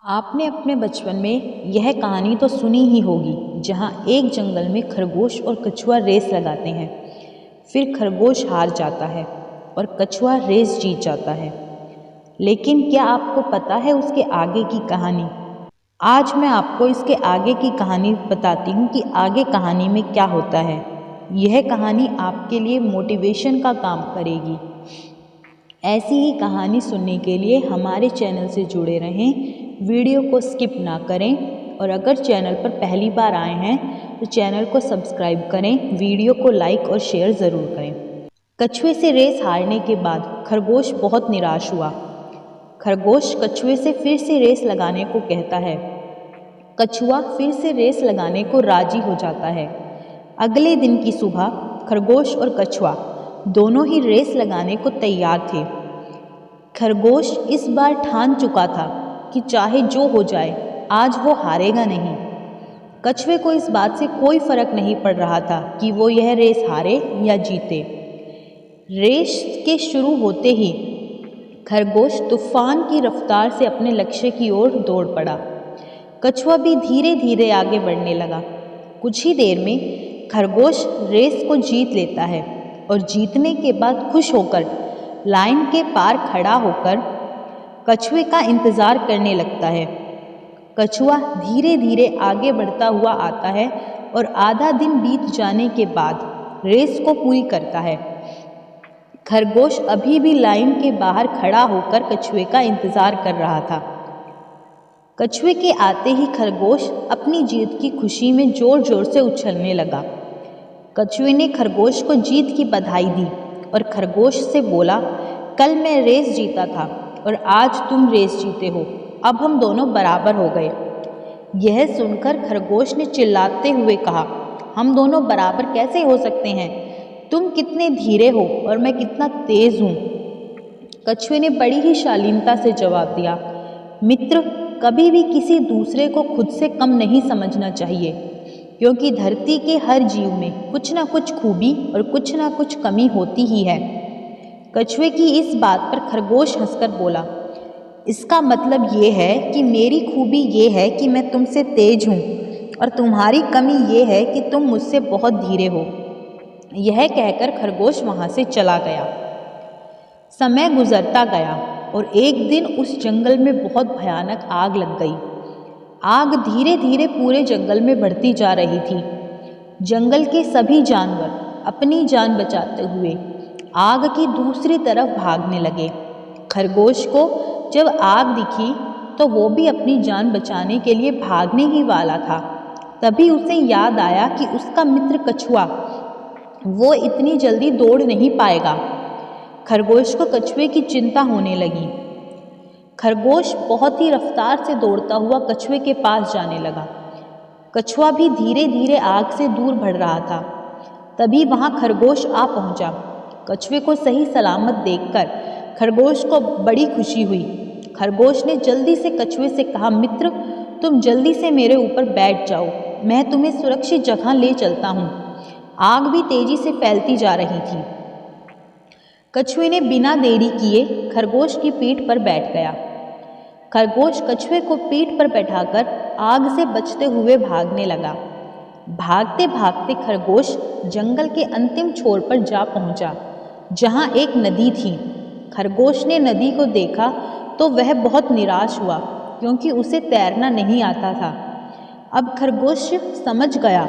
आपने अपने बचपन में यह कहानी तो सुनी ही होगी, जहाँ एक जंगल में खरगोश और कछुआ रेस लगाते हैं। फिर खरगोश हार जाता है और कछुआ रेस जीत जाता है। लेकिन क्या आपको पता है उसके आगे की कहानी? आज मैं आपको इसके आगे की कहानी बताती हूँ कि आगे कहानी में क्या होता है। यह कहानी आपके लिए मोटिवेशन का काम करेगी। ऐसी ही कहानी सुनने के लिए हमारे चैनल से जुड़े रहें, वीडियो को स्किप ना करें और अगर चैनल पर पहली बार आए हैं तो चैनल को सब्सक्राइब करें, वीडियो को लाइक और शेयर ज़रूर करें। कछुए से रेस हारने के बाद खरगोश बहुत निराश हुआ। खरगोश कछुए से फिर से रेस लगाने को कहता है। कछुआ फिर से रेस लगाने को राजी हो जाता है। अगले दिन की सुबह खरगोश और कछुआ दोनों ही रेस लगाने को तैयार थे। खरगोश इस बार ठान चुका था कि चाहे जो हो जाए आज वो हारेगा नहीं। कछुए को इस बात से कोई फर्क नहीं पड़ रहा था कि वो यह रेस हारे या जीते। रेस के शुरू होते ही खरगोश तूफान की रफ्तार से अपने लक्ष्य की ओर दौड़ पड़ा। कछुआ भी धीरे धीरे आगे बढ़ने लगा। कुछ ही देर में खरगोश रेस को जीत लेता है और जीतने के बाद खुश होकर लाइन के पार खड़ा होकर कछुए का इंतज़ार करने लगता है। कछुआ धीरे धीरे आगे बढ़ता हुआ आता है और आधा दिन बीत जाने के बाद रेस को पूरी करता है। खरगोश अभी भी लाइन के बाहर खड़ा होकर कछुए का इंतज़ार कर रहा था। कछुए के आते ही खरगोश अपनी जीत की खुशी में ज़ोर ज़ोर से उछलने लगा। कछुए ने खरगोश को जीत की बधाई दी और खरगोश से बोला, कल मैं रेस जीता था और आज तुम रेस जीते हो, अब हम दोनों बराबर हो गए। यह सुनकर खरगोश ने चिल्लाते हुए कहा, हम दोनों बराबर कैसे हो सकते हैं? तुम कितने धीरे हो और मैं कितना तेज हूँ। कछुए ने बड़ी ही शालीनता से जवाब दिया, मित्र, कभी भी किसी दूसरे को खुद से कम नहीं समझना चाहिए, क्योंकि धरती के हर जीव में कुछ ना कुछ खूबी और कुछ ना कुछ कमी होती ही है। कछुए की इस बात पर खरगोश हंसकर बोला, इसका मतलब ये है कि मेरी खूबी ये है कि मैं तुमसे तेज हूँ और तुम्हारी कमी ये है कि तुम मुझसे बहुत धीरे हो। यह कहकर खरगोश वहाँ से चला गया। समय गुजरता गया और एक दिन उस जंगल में बहुत भयानक आग लग गई। आग धीरे धीरे पूरे जंगल में बढ़ती जा रही थी। जंगल के सभी जानवर अपनी जान बचाते हुए आग की दूसरी तरफ भागने लगे। खरगोश को जब आग दिखी तो वो भी अपनी जान बचाने के लिए भागने ही वाला था। तभी उसे याद आया कि उसका मित्र कछुआ वो इतनी जल्दी दौड़ नहीं पाएगा। खरगोश को कछुए की चिंता होने लगी। खरगोश बहुत ही रफ्तार से दौड़ता हुआ कछुए के पास जाने लगा। कछुआ भी धीरे धीरे आग से दूर बढ़ रहा था। तभी वहाँ खरगोश आ पहुँचा। कछुए को सही सलामत देखकर खरगोश को बड़ी खुशी हुई। खरगोश ने जल्दी से कछुए से कहा, मित्र, तुम जल्दी से मेरे ऊपर बैठ जाओ, मैं तुम्हें सुरक्षित जगह ले चलता हूँ। आग भी तेजी से फैलती जा रही थी। कछुए ने बिना देरी किए खरगोश की पीठ पर बैठ गया। खरगोश कछुए को पीठ पर बैठाकर आग से बचते हुए भागने लगा। भागते भागते खरगोश जंगल के अंतिम छोर पर जा पहुंचा, जहां एक नदी थी। खरगोश ने नदी को देखा तो वह बहुत निराश हुआ, क्योंकि उसे तैरना नहीं आता था। अब खरगोश समझ गया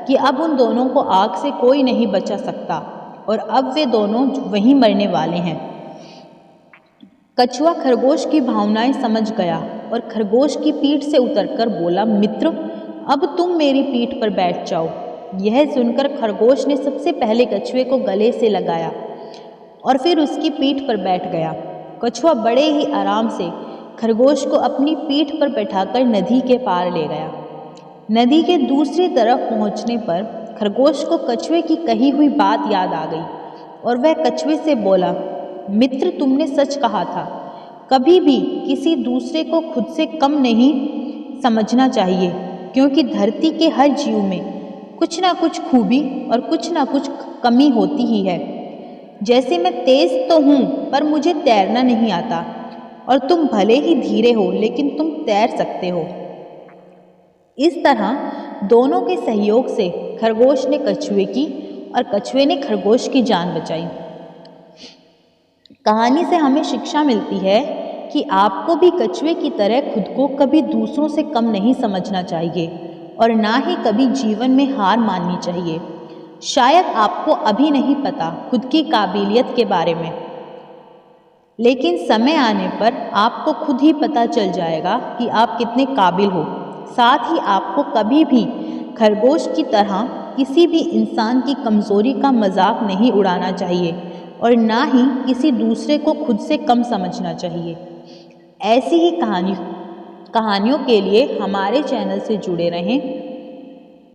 कि अब उन दोनों को आग से कोई नहीं बचा सकता और अब वे दोनों वहीं मरने वाले हैं। कछुआ खरगोश की भावनाएं समझ गया और खरगोश की पीठ से उतरकर बोला, मित्र, अब तुम मेरी पीठ पर बैठ जाओ। यह सुनकर खरगोश ने सबसे पहले कछुए को गले से लगाया और फिर उसकी पीठ पर बैठ गया। कछुआ बड़े ही आराम से खरगोश को अपनी पीठ पर बैठाकर नदी के पार ले गया। नदी के दूसरी तरफ पहुंचने पर खरगोश को कछुए की कही हुई बात याद आ गई और वह कछुए से बोला, मित्र, तुमने सच कहा था, कभी भी किसी दूसरे को खुद से कम नहीं समझना चाहिए, क्योंकि धरती के हर जीव में कुछ ना कुछ खूबी और कुछ ना कुछ कमी होती ही है। जैसे मैं तेज तो हूँ पर मुझे तैरना नहीं आता, और तुम भले ही धीरे हो लेकिन तुम तैर सकते हो। इस तरह दोनों के सहयोग से खरगोश ने कछुए की और कछुए ने खरगोश की जान बचाई। कहानी से हमें शिक्षा मिलती है कि आपको भी कछुए की तरह खुद को कभी दूसरों से कम नहीं समझना चाहिए और ना ही कभी जीवन में हार माननी चाहिए। शायद आपको अभी नहीं पता खुद की काबिलियत के बारे में, लेकिन समय आने पर आपको खुद ही पता चल जाएगा कि आप कितने काबिल हो। साथ ही आपको कभी भी खरगोश की तरह किसी भी इंसान की कमज़ोरी का मजाक नहीं उड़ाना चाहिए और ना ही किसी दूसरे को खुद से कम समझना चाहिए। ऐसी ही कहानियों के लिए हमारे चैनल से जुड़े रहें